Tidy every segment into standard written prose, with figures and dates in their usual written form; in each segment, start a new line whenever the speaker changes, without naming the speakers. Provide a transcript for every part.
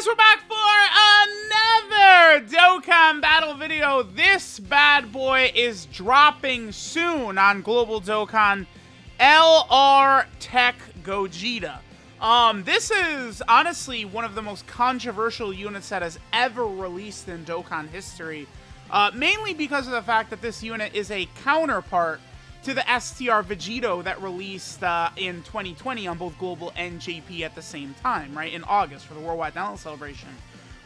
guys, we're back for another Dokkan battle video. This bad boy is dropping soon on Global Dokkan. LR TEQ Gogeta. This is honestly one of the most controversial units that has ever released in Dokkan history. Mainly because of the fact that this unit is a counterpart to the STR Vegito that released in 2020 on both Global and JP at the same time, right? In August for the Worldwide Download Celebration.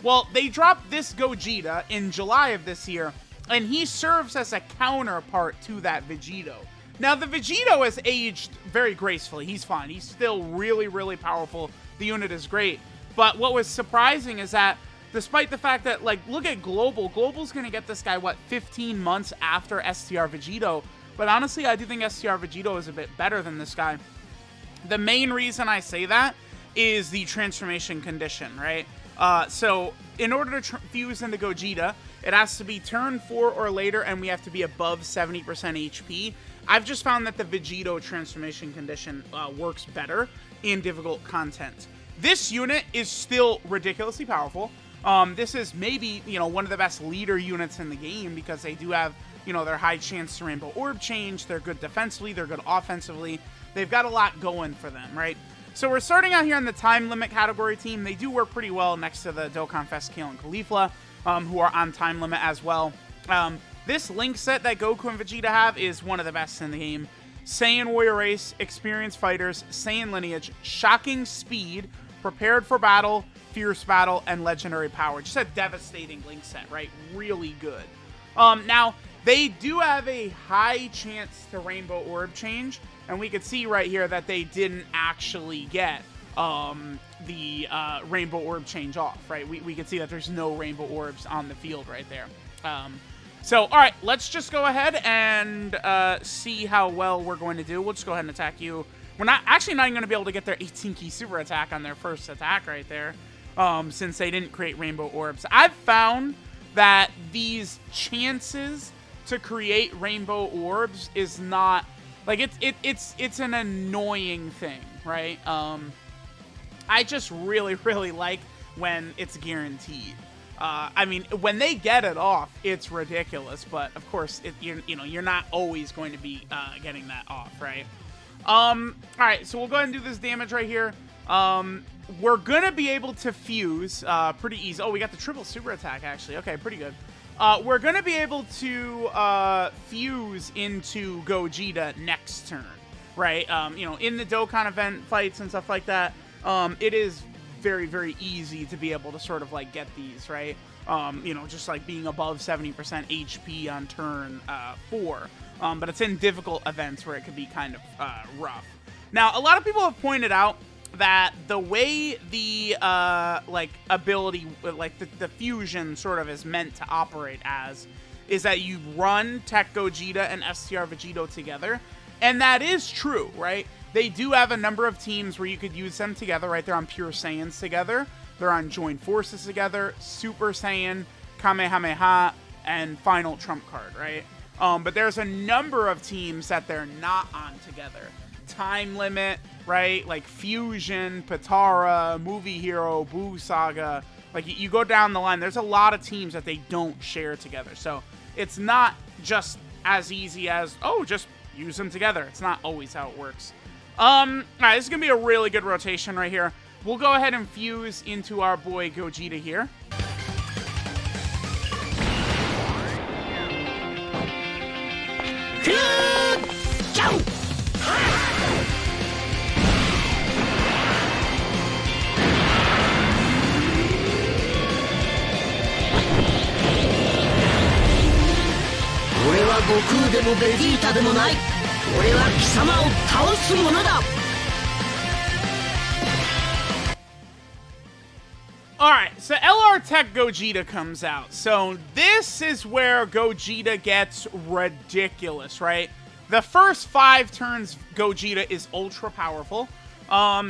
Well, they dropped this Gogeta in July of this year, and he serves as a counterpart to that Vegito. Now, the Vegito has aged very gracefully. He's fine. He's still really, really powerful. The unit is great. But what was surprising is that despite the fact that, like, look at Global. Global's going to get this guy, what, 15 months after STR Vegito. But honestly, I do think STR Vegito is a bit better than this guy. The main reason I say that is the transformation condition, right? So in order to fuse into Gogeta, it has to be turn 4 or later, and we have to be above 70% HP. I've just found that the Vegito transformation condition works better in difficult content. This unit is still ridiculously powerful. This is maybe, you know, one of the best leader units in the game because they do have, you know, their high chance to Rainbow Orb change. They're good defensively. They're good offensively. They've got a lot going for them, right? So we're starting out here in the time limit category team. They do work pretty well next to the Dokkan Fest Kale and Caulifla, who are on time limit as well. This link set that Goku and Vegeta have is one of the best in the game. Saiyan Warrior Race, Experienced Fighters, Saiyan Lineage, Shocking Speed, Prepared for Battle, Fierce Battle, and Legendary Power. Just a devastating link set, right? Really good. Now, they do have a high chance to Rainbow Orb change, and we could see right here that they didn't actually get the Rainbow Orb change off, right? We can see that there's no Rainbow Orbs on the field right there. So, all right, let's just go ahead and see how well we're going to do. We'll just go ahead and attack you. We're not even going to be able to get their 18-key super attack on their first attack right there, since they didn't create Rainbow Orbs. I've found that these chances to create Rainbow Orbs is not, like, it's an annoying thing, right? I just really, really like when it's guaranteed. I mean, when they get it off, it's ridiculous, but of course, you know, you're not always going to be getting that off, right? All right, so we'll go ahead and do this damage right here. We're gonna be able to fuse pretty easy. Oh, we got the triple super attack, actually. Okay, pretty good. We're gonna be able to fuse into Gogeta next turn, right? You know, in the Dokkan event fights and stuff like that, it is very, very easy to be able to sort of like get these, right? You know, just like being above 70% HP on turn 4. But it's in difficult events where it could be kind of rough. Now, a lot of people have pointed out that the way the like ability, like the fusion sort of is meant to operate as, is that you run TEQ Gogeta and STR Vegito together, and that is true, right? They do have a number of teams where you could use them together, right? They're on Pure Saiyans together, they're on Joint Forces together, Super Saiyan, Kamehameha, and Final Trump Card, right? But there's a number of teams that they're not on together. Time Limit, right? Like Fusion, Patara, Movie Hero, Boo Saga. Like, you go down the line, there's a lot of teams that they don't share together. So it's not just as easy as, oh, just use them together. It's not always how it works. All right, this is going to be a really good rotation right here. We'll go ahead and fuse into our boy Gogeta here. Alright, so LR TEQ Gogeta comes out. So this is where Gogeta gets ridiculous, right? The first 5 turns, Gogeta is ultra powerful.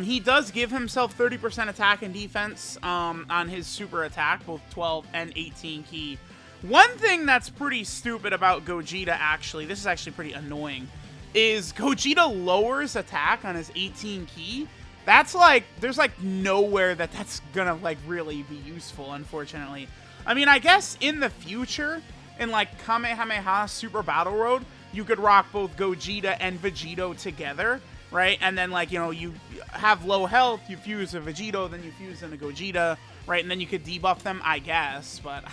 He does give himself 30% attack and defense on his super attack, both 12 and 18 key. One thing that's pretty stupid about Gogeta, actually, this is actually pretty annoying, is Gogeta lowers attack on his 18 key That's like, there's like nowhere that's gonna like really be useful, unfortunately. I mean, I guess in the future, in like Kamehameha Super Battle Road, you could rock both Gogeta and Vegito together, right? And then like, you know, you have low health, you fuse a Vegito, then you fuse in a Gogeta, right? And then you could debuff them, I guess, but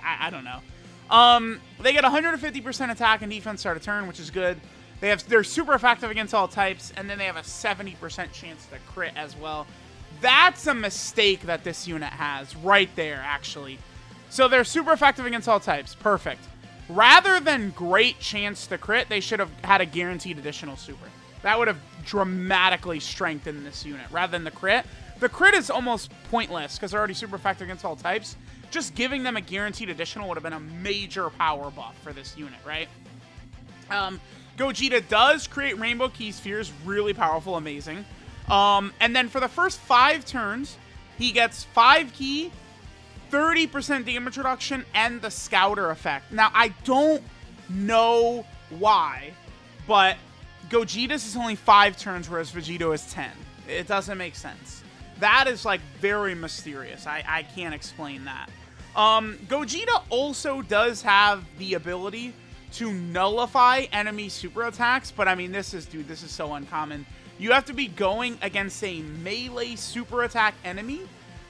I don't know. They get 150% attack and defense start of turn, which is good. They're super effective against all types, and then they have a 70% chance to crit as well. That's a mistake that this unit has right there, actually. So they're super effective against all types. Perfect. Rather than great chance to crit, they should have had a guaranteed additional super. That would have dramatically strengthened this unit rather than the crit. The crit is almost pointless because they're already super effective against all types. Just giving them a guaranteed additional would have been a major power buff for this unit, right? Gogeta does create Rainbow Key Spheres, really powerful, amazing. And then for the first 5 turns, he gets 5 key, 30% damage reduction, and the Scouter effect. Now, I don't know why, but Gogeta's is only 5 turns, whereas Vegito is 10. It doesn't make sense. That is, like, very mysterious. I can't explain that. Gogeta also does have the ability to nullify enemy super attacks, but I mean, this is so uncommon. You have to be going against a melee super attack enemy.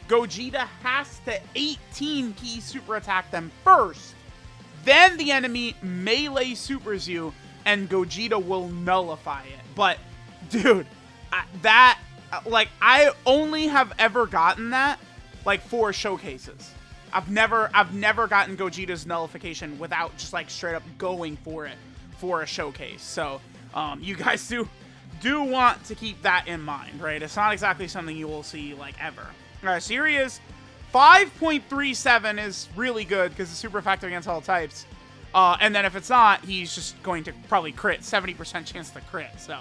Gogeta has to 18 key super attack them first. Then the enemy melee supers you, and Gogeta will nullify it. But, dude, I only have ever gotten that, like, 4 showcases. I've never gotten Gogeta's nullification without just like straight up going for it for a showcase. So you guys do want to keep that in mind, right? It's not exactly something you will see like ever. All right, so here he is. 5.37 is really good because it's super effective against all types. And then if it's not, he's just going to probably crit, 70% chance to crit. So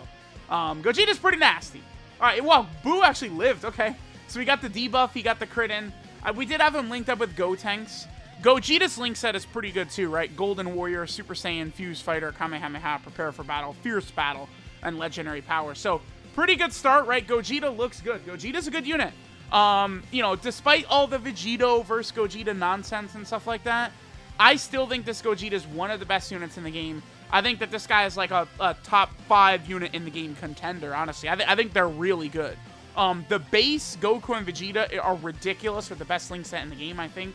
Gogeta's pretty nasty. All right, well, Boo actually lived. Okay, so we got the debuff, he got the crit in. We did have him linked up with Gotenks. Gogeta's link set is pretty good too, right? Golden Warrior, Super Saiyan, Fuse Fighter, Kamehameha, Prepare for Battle, Fierce Battle, and Legendary Power. So, pretty good start, right? Gogeta looks good. Gogeta's a good unit. You know, despite all the Vegito versus Gogeta nonsense and stuff like that, I still think this Gogeta is one of the best units in the game. I think that this guy is like a top 5 unit in the game contender, honestly. I think they're really good. The base Goku and Vegeta are ridiculous with the best link set in the game, I think.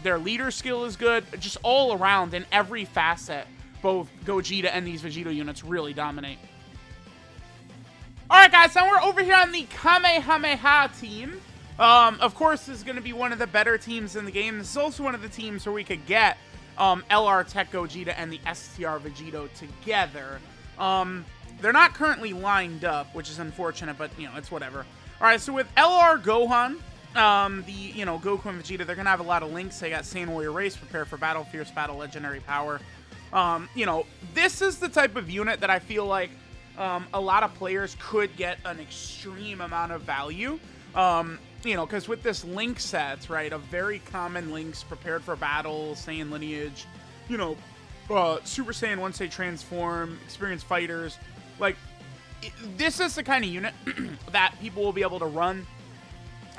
Their leader skill is good. Just all around, in every facet, both Gogeta and these Vegito units really dominate. Alright guys, now we're over here on the Kamehameha team. Of course, this is going to be one of the better teams in the game. This is also one of the teams where we could get LR TEQ Gogeta and the STR Vegito together. They're not currently lined up, which is unfortunate, but, you know, it's whatever. All right, so with LR Gohan, you know, Goku and Vegeta, they're going to have a lot of links. They got Saiyan Warrior Race, Prepare for Battle, Fierce Battle, Legendary Power. You know, this is the type of unit that I feel like a lot of players could get an extreme amount of value. You know, because with this link set, right, of very common links, Prepared for Battle, Saiyan Lineage, you know, Super Saiyan once they transform, Experienced Fighters, like, this is the kind of unit that people will be able to run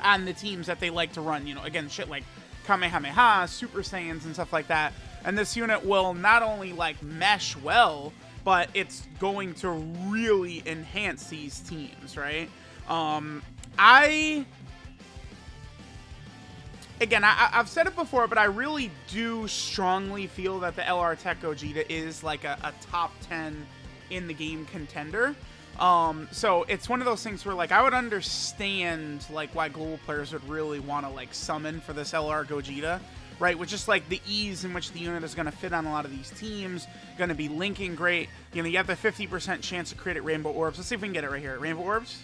on the teams that they like to run, you know, again, shit like Kamehameha, Super Saiyans, and stuff like that. And this unit will not only, like, mesh well, but it's going to really enhance these teams, right? Again, I've said it before, but I really do strongly feel that the LR TEQ Gogeta is, like, a top 10 in the game contender. So it's one of those things where, like, I would understand, like, why global players would really want to, like, summon for this LR Gogeta, right? With just, like, the ease in which the unit is going to fit on a lot of these teams, going to be linking great. You know, you have the 50% chance to create Rainbow Orbs. Let's see if we can get it right here. Rainbow Orbs?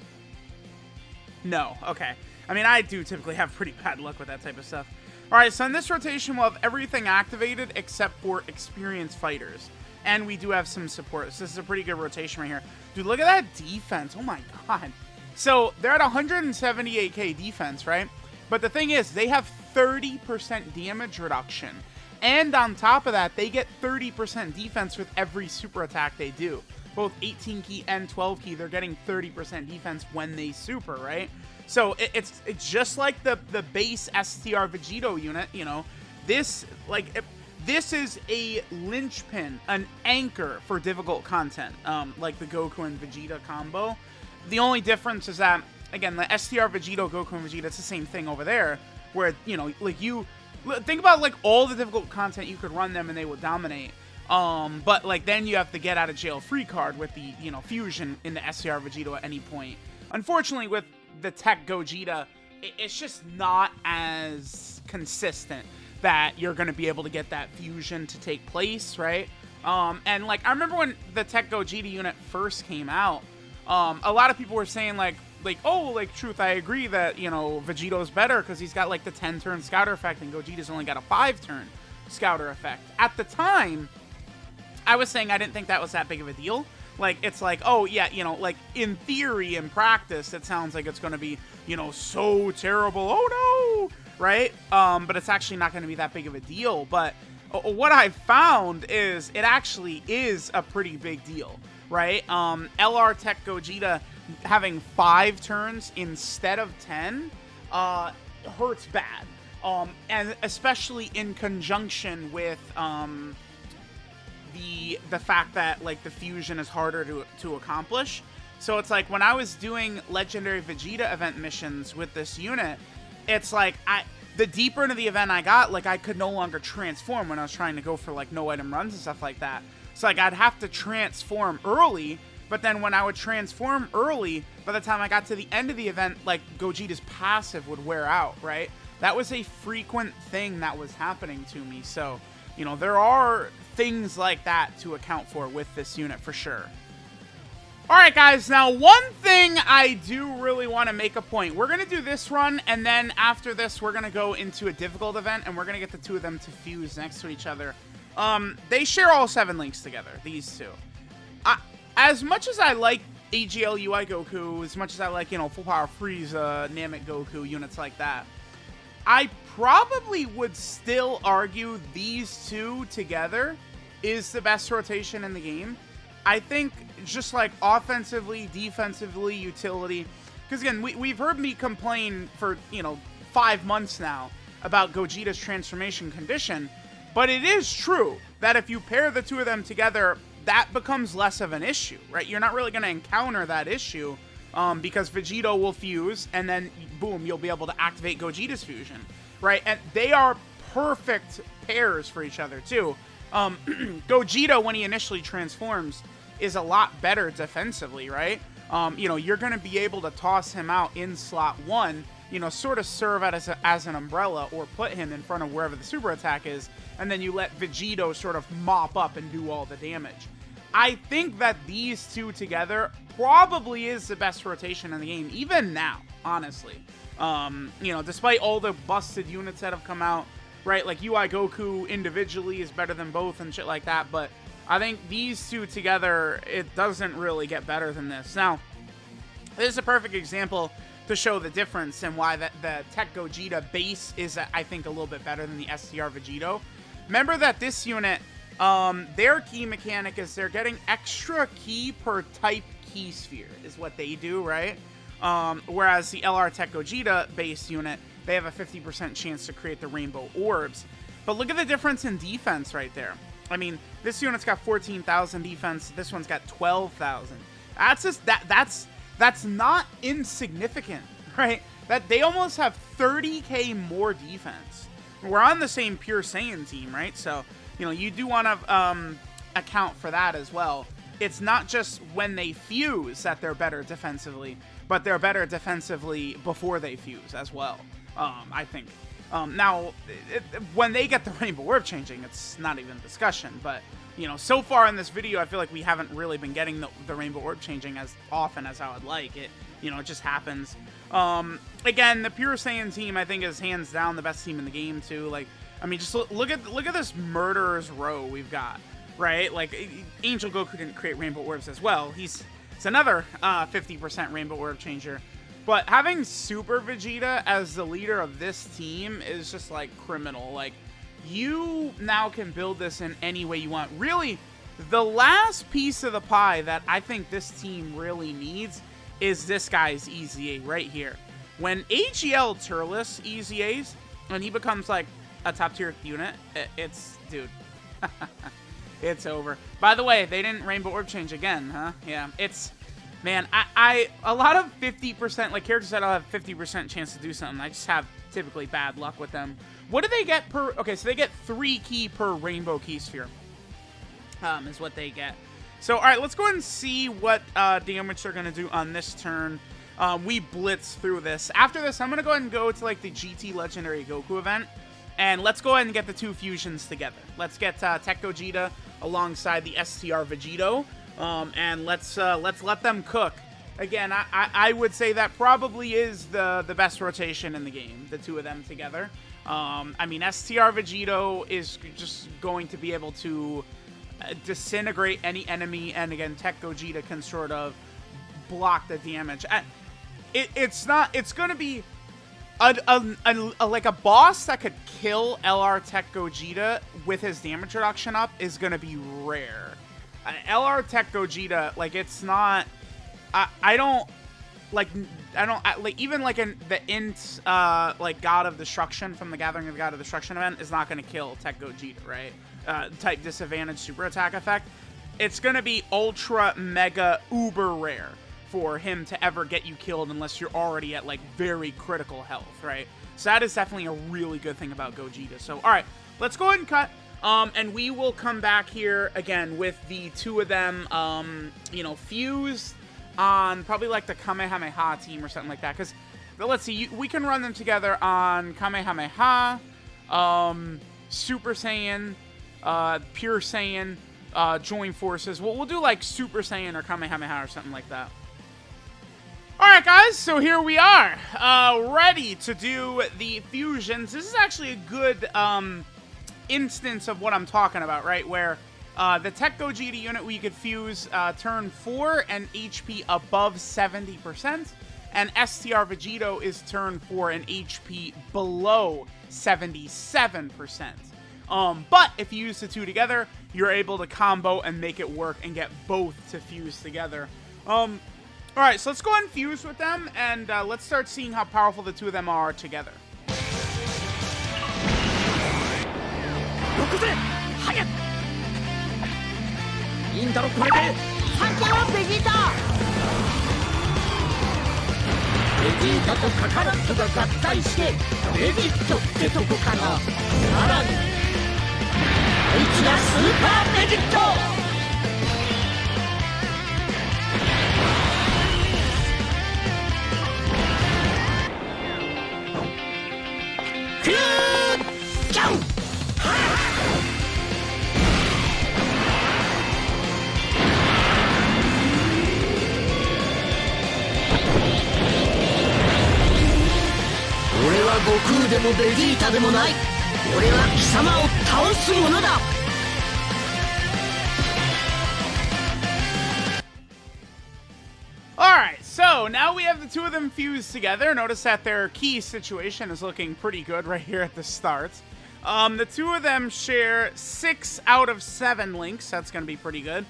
No. Okay. I mean, I do typically have pretty bad luck with that type of stuff. All right, so in this rotation, we'll have everything activated except for Experienced Fighters. And we do have some support. So this is a pretty good rotation right here. Dude, look at that defense. Oh, my God. So they're at 178k defense, right? But the thing is, they have 30% damage reduction. And on top of that, they get 30% defense with every super attack they do. both 18 key and 12 key, they're getting 30% defense when they super, right? So it's just like the base STR Vegito unit, you know. This is a linchpin, an anchor for difficult content, like the Goku and Vegeta combo. The only difference is that, again, the STR Vegito, Goku and Vegeta, it's the same thing over there, where, you know, like, you think about, like, all the difficult content, you could run them and they would dominate. But, like, then you have the get out of jail free card with the, you know, fusion in the STR Vegito at any point. Unfortunately, with the TEQ Gogeta, it's just not as consistent that you're going to be able to get that fusion to take place, right? And, like, I remember when the TEQ Gogeta unit first came out, a lot of people were saying, like, oh, like, Truth, I agree that, you know, Vegito's better because he's got, like, the 10-turn scouter effect and Gogeta's only got a 5-turn scouter effect. At the time, I was saying I didn't think that was that big of a deal. Like, it's like, oh, yeah, you know, like, in theory, in practice, it sounds like it's going to be, you know, so terrible. Oh, no! Right? But it's actually not going to be that big of a deal. But what I found is it actually is a pretty big deal, right? LR TEQ Gogeta having 5 turns instead of 10 hurts bad. And especially in conjunction with the fact that, like, the fusion is harder to accomplish. So it's like when I was doing Legendary Vegeta event missions with this unit, it's like the deeper into the event I got, like, I could no longer transform when I was trying to go for, like, no item runs and stuff like that. So, like, I'd have to transform early, but then when I would transform early, by the time I got to the end of the event, like, Gogeta's passive would wear out, right? That was a frequent thing that was happening to me. So, you know, there are things like that to account for with this unit for sure. Alright guys, now one thing I do really want to make a point. We're going to do this run, and then after this we're going to go into a difficult event, and we're going to get the two of them to fuse next to each other. They share all 7 links together, these two. As much as I like AGL UI Goku, as much as I like, you know, Full Power Frieza, Namek Goku, units like that, I probably would still argue these two together is the best rotation in the game. I think just like offensively, defensively, utility, because again, we've heard me complain for, you know, 5 months now about Gogeta's transformation condition, but it is true that if you pair the two of them together, that becomes less of an issue, right? You're not really going to encounter that issue because Vegito will fuse, and then boom, you'll be able to activate Gogeta's fusion, right? And they are perfect pairs for each other too. Gogeta, when he initially transforms, is a lot better defensively, right? You know, you're going to be able to toss him out in slot 1, you know, sort of serve as an umbrella, or put him in front of wherever the super attack is, and then you let Vegito sort of mop up and do all the damage. I think that these two together probably is the best rotation in the game, even now, honestly. You know, despite all the busted units that have come out, right? Like UI Goku individually is better than both and shit like that, but I think these two together, it doesn't really get better than this. Now, this is a perfect example to show the difference and why the TEQ Gogeta base is, I think, a little bit better than the STR Vegito. Remember that this unit, their key mechanic is they're getting extra key per type key sphere, is what they do, right? Whereas the LR TEQ Gogeta base unit, they have a 50% chance to create the rainbow orbs. But look at the difference in defense right there. I mean, this unit's got 14,000 defense. This one's got 12,000. That's just that's not insignificant, right? That they almost have 30k more defense. We're on the same Pure Saiyan team, right? So, you know, you do want to account for that as well. It's not just when they fuse that they're better defensively, but they're better defensively before they fuse as well, I think. Now, when they get the Rainbow Orb changing, it's not even a discussion, but, you know, so far in this video, I feel like we haven't really been getting the Rainbow Orb changing as often as I would like. It, you know, it just happens. Again, the Pure Saiyan team, I think, is hands down the best team in the game, too. Like, I mean, just look at this murderer's row we've got, right? Like, Angel Goku didn't create Rainbow Orbs as well. It's another 50% Rainbow Orb changer. But having Super Vegeta as the leader of this team is just, like, criminal. Like, you now can build this in any way you want. Really, The last piece of the pie that I think this team really needs is this guy's EZA right here. When AGL Turles EZAs, and he becomes like a top tier unit, it's, dude, it's over. By the way, they didn't Rainbow Orb change again, huh? Yeah, it's, man, a lot of 50%, like characters that I'll have 50% chance to do something, I just have typically bad luck with them. What do they get per, okay, so they get 3 key per Rainbow Key Sphere, is what they get. So, all right, let's go ahead and see what damage they're going to do on this turn. We blitz through this. After this, I'm going to go ahead and go to, like, the GT Legendary Goku event. And let's go ahead and get the 2 fusions together. Let's get TEQ Gogeta alongside the STR Vegito. And let's let them cook. Again, I would say that probably is the best rotation in the game, the 2 of them together. I mean, STR Vegito is just going to be able to disintegrate any enemy, and again, TEQ Gogeta can sort of block the damage. It's going to be like a boss that could kill LR TEQ Gogeta with his damage reduction up is going to be rare. LR TEQ Gogeta, like, it's not, I don't like even like in the int like God of Destruction from the Gathering of the God of Destruction event is not going to kill TEQ Gogeta, right? Type disadvantage super attack effect. It's going to be ultra mega uber rare for him to ever get you killed unless you're already at like very critical health, right? So that is definitely a really good thing about Gogeta. So all right, let's go ahead and cut, and we will come back here again with the 2 of them, you know, fused on probably like the Kamehameha team or something like that. Because let's see, we can run them together on Kamehameha, Super Saiyan, Pure Saiyan, join forces. We'll do like Super Saiyan or Kamehameha or something like that. Alright guys, so here we are, ready to do the fusions. This is actually a good instance of what I'm talking about, right? Where the TEQ Gogeta unit, we could fuse turn 4 and HP above 70%, and STR Vegito is turn 4 and HP below 77%. But if you use the 2 together, you're able to combo and make it work and get both to fuse together. Alright, so let's go ahead and fuse with them, and let's start seeing how powerful the 2 of them are together. Alright, so now we have the 2 of them fused together. Notice that their key situation is looking pretty good right here at the start. The 2 of them share 6 out of 7 links. That's going to be pretty good.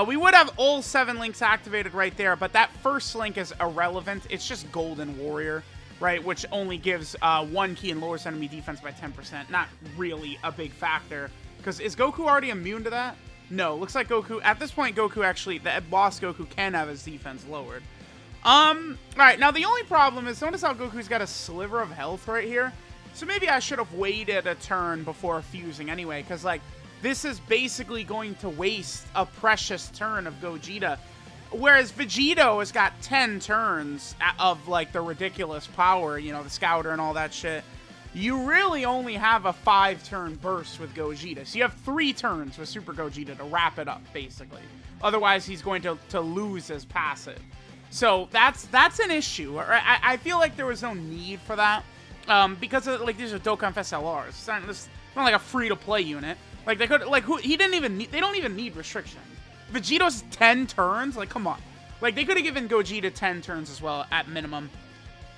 We would have all 7 links activated right there, but that first link is irrelevant. It's just Golden Warrior, right, which only gives 1 key and lowers enemy defense by 10%. Not really a big factor, because is Goku already immune to that? No, looks like Goku, at this point, Goku actually, the boss Goku can have his defense lowered. Alright, now the only problem is, notice how Goku's got a sliver of health right here? So maybe I should have waited a turn before fusing anyway, because, like, this is basically going to waste a precious turn of Gogeta. Whereas Vegito has got 10 turns of, like, the ridiculous power, you know, the Scouter and all that shit. You really only have a 5-turn burst with Gogeta. So you have 3 turns with Super Gogeta to wrap it up, basically. Otherwise, he's going to lose his passive. So that's an issue. I feel like there was no need for that. Because, like, these are Dokkan Fest LRs. It's not like a free-to-play unit. Like, they could, like, they don't even need restriction. Vegito's 10 turns? Like, come on. Like, they could have given Gogeta 10 turns as well, at minimum.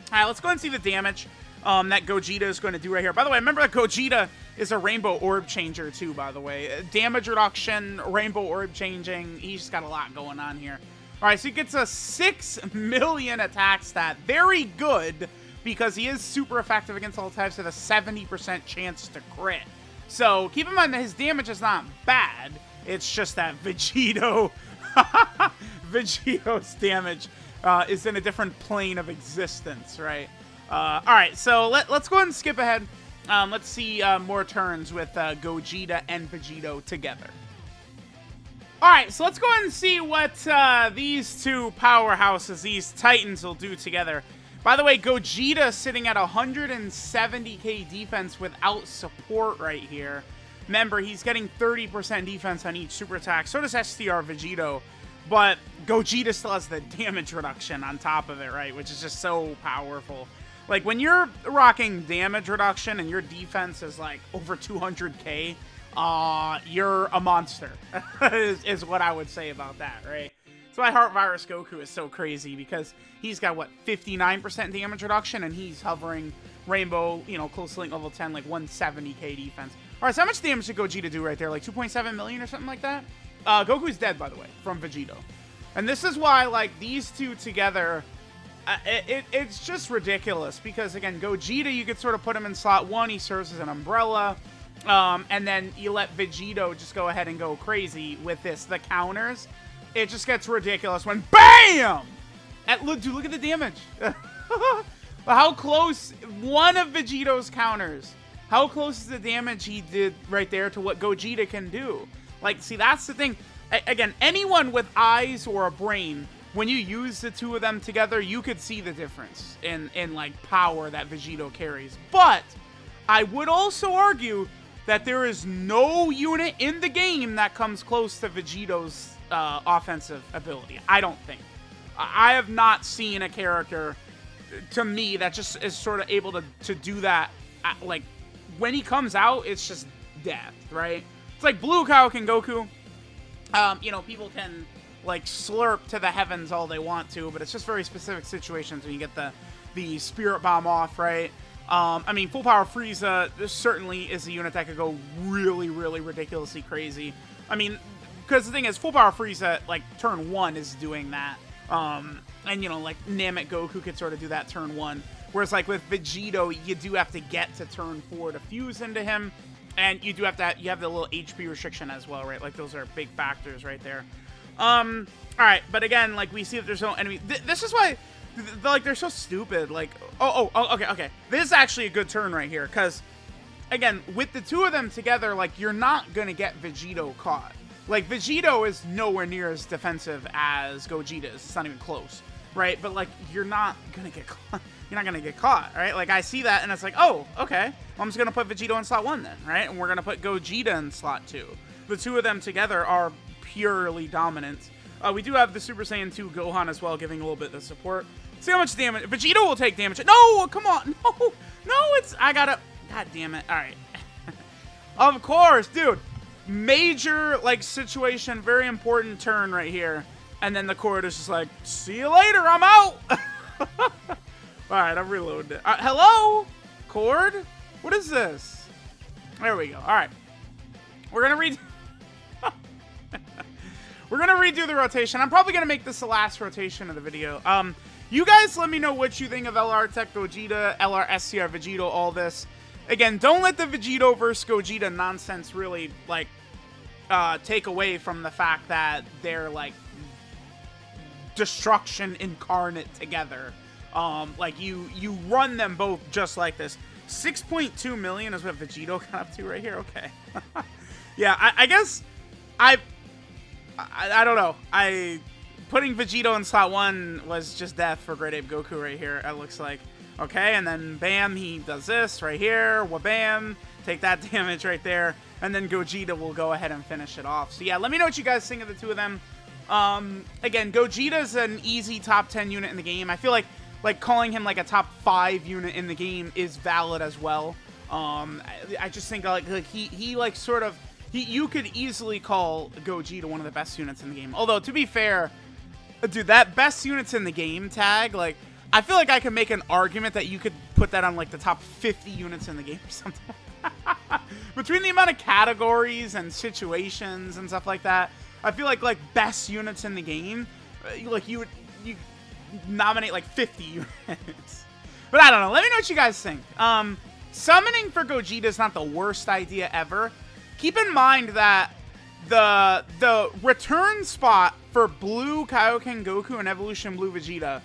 Alright, let's go and see the damage. that Gogeta is going to do right here. By the way, remember that Gogeta is a rainbow orb changer too, by the way. Damage reduction, rainbow orb changing. He's just got a lot going on here. All right, so he gets a 6 million attack stat. Very good, because he is super effective against all types with a 70% chance to crit. So keep in mind that his damage is not bad. It's just that Vegito's damage is in a different plane of existence, right? All right, so let's go ahead and skip ahead. Let's see more turns with Gogeta and Vegito together. All right, so let's go ahead and see what these two powerhouses, these titans, will do together. By the way, Gogeta sitting at 170k defense without support right here. Remember, he's getting 30% defense on each super attack. So does STR Vegito. But Gogeta still has the damage reduction on top of it, right? Which is just so powerful. Like, when you're rocking damage reduction and your defense is, like, over 200k, you're a monster, is what I would say about that, right? That's why Heart Virus Goku is so crazy, because he's got, what, 59% damage reduction, and he's hovering Rainbow, you know, close to Link level 10, like 170k defense. All right, so how much damage did Gogeta do right there? Like 2.7 million or something like that? Goku's dead, by the way, from Vegito. And this is why, like, these two together, it's just ridiculous, because, again, Gogeta, you could sort of put him in slot 1, he serves as an umbrella, and then you let Vegito just go ahead and go crazy with the counters. It just gets ridiculous when BAM! Dude, look at the damage. How close, one of Vegito's counters, how close is the damage he did right there to what Gogeta can do? Like, see, that's the thing. Again, anyone with eyes or a brain, when you use the two of them together, you could see the difference in like, power that Vegito carries. But I would also argue that there is no unit in the game that comes close to Vegito's offensive ability. I don't think. I have not seen a character, to me, that just is sort of able to do that. Like, when he comes out, it's just death, right? It's like Blue Kaioken Goku. You know, people can, like, slurp to the heavens all they want to, but it's just very specific situations when you get the Spirit Bomb off, right? I mean, Full Power Frieza, this certainly is a unit that could go really, really ridiculously crazy. I mean, because the thing is, Full Power Frieza, like, turn 1 is doing that. And, you know, like, Namek Goku could sort of do that turn 1. Whereas, like, with Vegito, you do have to get to turn 4 to fuse into him. And you do have to, you have the little HP restriction as well, right? Like, those are big factors right there. Alright, but again, like, we see that there's no enemy. This is why, like, they're so stupid. Like, okay. This is actually a good turn right here. Because, again, with the two of them together, like, you're not going to get Vegito caught. Like, Vegito is nowhere near as defensive as Gogeta is. It's not even close, right? But, like, you're not going to get caught. You're not going to get caught, right? Like, I see that, and it's like, oh, okay. Well, I'm just going to put Vegito in slot 1 then, right? And we're going to put Gogeta in slot 2. The two of them together are purely dominant. We do have the Super Saiyan 2 Gohan as well, giving a little bit of support. See how much damage. Vegito will take damage. No, come on. No, it's, I gotta, god damn it. All right. Of course, dude. Major, like, situation, very important turn right here. And then the Cord is just like, see you later, I'm out. Alright, I'm reloading it. Hello? Cord? What is this? There we go. Alright. We're gonna we're gonna redo the rotation. I'm probably gonna make this the last rotation of the video. You guys let me know what you think of LR TEQ Gogeta, LR SCR Vegito, all this. Again, don't let the Vegito versus Gogeta nonsense really, like, take away from the fact that they're, like, destruction incarnate together. Like, you run them both just like this. 6.2 million is what Vegito got up to right here. Okay. Yeah, I guess I don't know. Putting Vegito in slot 1 was just death for Great Ape Goku right here, it looks like. Okay, and then bam, he does this right here. Wabam, take that damage right there. And then Gogeta will go ahead and finish it off. So yeah, let me know what you guys think of the two of them. Again, Gogeta's an easy top 10 unit in the game. I feel like calling him like a top 5 unit in the game is valid as well. I just think like he like sort of, you could easily call Gogeta one of the best units in the game. Although, to be fair, dude, that best units in the game tag, like, I feel like I can make an argument that you could put that on like the top 50 units in the game or something. Between the amount of categories and situations and stuff like that, I feel like best units in the game, like you nominate like 50 units. But I don't know. Let me know what you guys think. Summoning for Gogeta is not the worst idea ever. Keep in mind that the return spot for Blue Kaioken Goku and Evolution Blue Vegeta,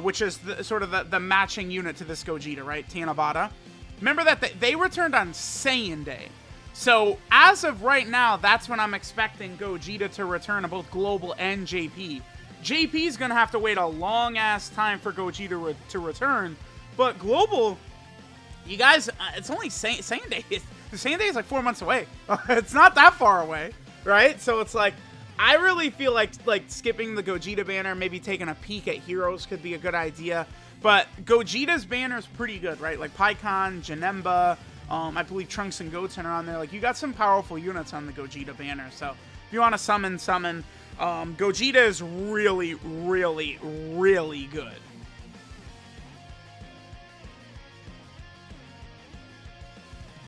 which is sort of the matching unit to this Gogeta, right? Tanabata. Remember that they returned on Saiyan Day. So as of right now, that's when I'm expecting Gogeta to return to both Global and JP. JP's going to have to wait a long-ass time for Gogeta to return. But Global, you guys, it's only Saiyan Day. The Saiyan Day is like 4 months away. It's not that far away, right? So it's like, I really feel like skipping the Gogeta banner, maybe taking a peek at Heroes could be a good idea. But Gogeta's banner is pretty good, right? Like Pikkon, Janemba, I believe Trunks and Goten are on there. Like, you got some powerful units on the Gogeta banner. So if you want to summon. Gogeta is really, really, really good.